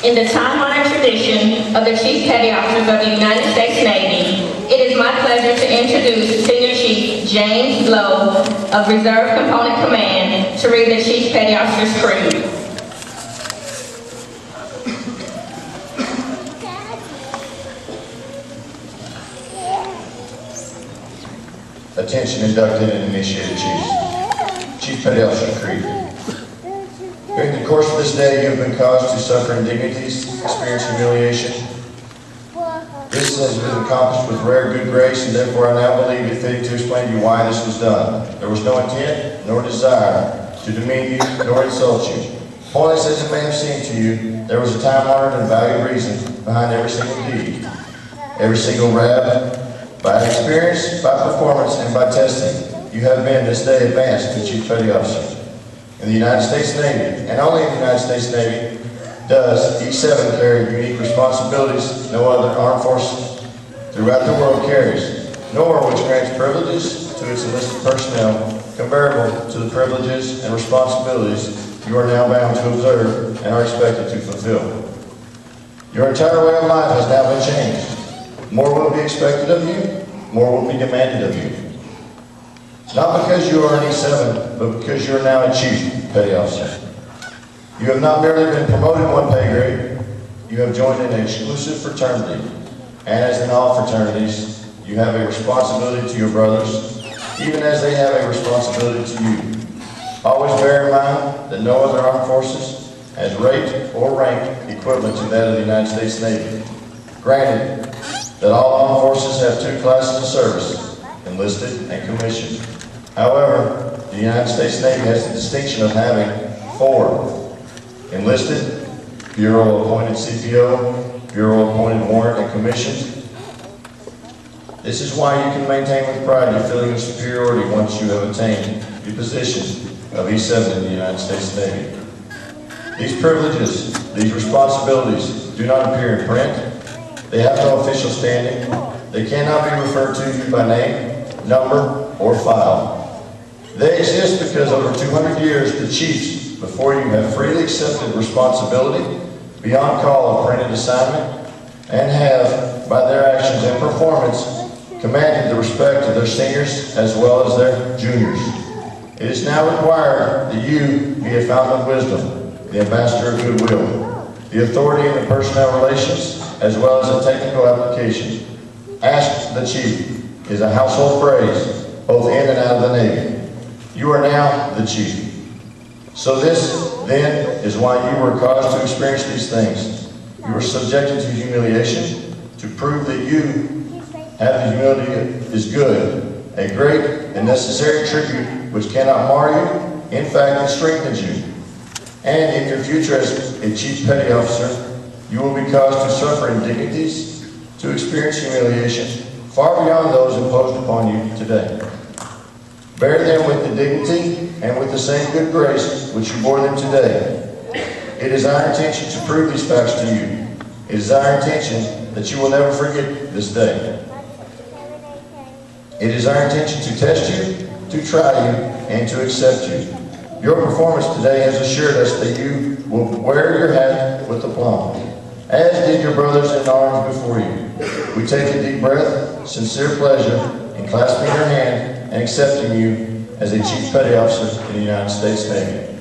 In the time-honored tradition of the Chief Petty Officers of the United States Navy, it is my pleasure to introduce Senior Chief James Lowe of Reserve Component Command to read the Chief Petty Officer's Creed. Attention inducted and initiated chiefs. Chief Petty Officer Creed. During the course of this day, you have been caused to suffer indignities, experience humiliation. This has been accomplished with rare good grace, and therefore I now believe it fitting to explain to you why this was done. There was no intent, nor desire, to demean you, nor insult you. Pointless as it may have seemed to you, there was a time-honored and valued reason behind every single deed, every single rap. By experience, by performance, and by testing, you have been this day advanced to Chief Petty Officer. In the United States Navy, and only in the United States Navy, does E7 carry unique responsibilities no other armed forces throughout the world carries, nor which grants privileges to its enlisted personnel comparable to the privileges and responsibilities you are now bound to observe and are expected to fulfill. Your entire way of life has now been changed. More will be expected of you, more will be demanded of you. Not because you are an E7, but because you are now a Chief Petty Officer. You have not merely been promoted one pay grade, you have joined an exclusive fraternity. And as in all fraternities, you have a responsibility to your brothers, even as they have a responsibility to you. Always bear in mind that no other armed forces has rate or rank equivalent to that of the United States Navy. Granted, that all armed forces have two classes of service, enlisted and commissioned. However, the United States Navy has the distinction of having four: enlisted, Bureau-appointed CPO, Bureau-appointed warrant, and commissioned. This is why you can maintain with pride your feeling of superiority once you have attained the position of E7 in the United States Navy. These privileges, these responsibilities do not appear in print. They have no official standing. They cannot be referred to you by name, number, or file. They exist because over 200 years, the chiefs before you have freely accepted responsibility beyond call of printed assignment and have, by their actions and performance, commanded the respect of their seniors as well as their juniors. It is now required that you be a fountain of wisdom, the ambassador of goodwill, the authority in the personnel relations, as well as a technical application. Ask the Chief is a household phrase, both in and out of the Navy. You are now the Chief. So this, then, is why you were caused to experience these things. You were subjected to humiliation to prove that you have the humility is good, a great and necessary tribute which cannot mar you, in fact, it strengthens you. And in your future as a Chief Petty Officer, you will be caused to suffer indignities, to experience humiliation, far beyond those imposed upon you today. Bear them with the dignity and with the same good grace which you bore them today. It is our intention to prove these facts to you. It is our intention that you will never forget this day. It is our intention to test you, to try you, and to accept you. Your performance today has assured us that you will wear your hat with aplomb, as did your brothers in arms before you. We take a deep breath, sincere pleasure in clasping your hand and accepting you as a Chief Petty Officer in the United States Navy.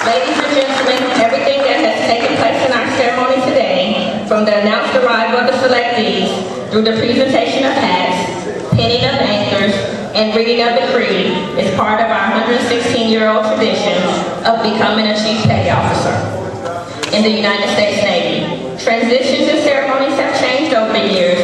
Ladies and gentlemen, everything that has taken place in our ceremony today, from the announced arrival of the selectees, through the presentation of hats, pinning of anchors, and reading of the creed, is part of our 116-year-old tradition of becoming a Chief Petty Officer in the United States Navy. Transitions and ceremonies have changed over the years,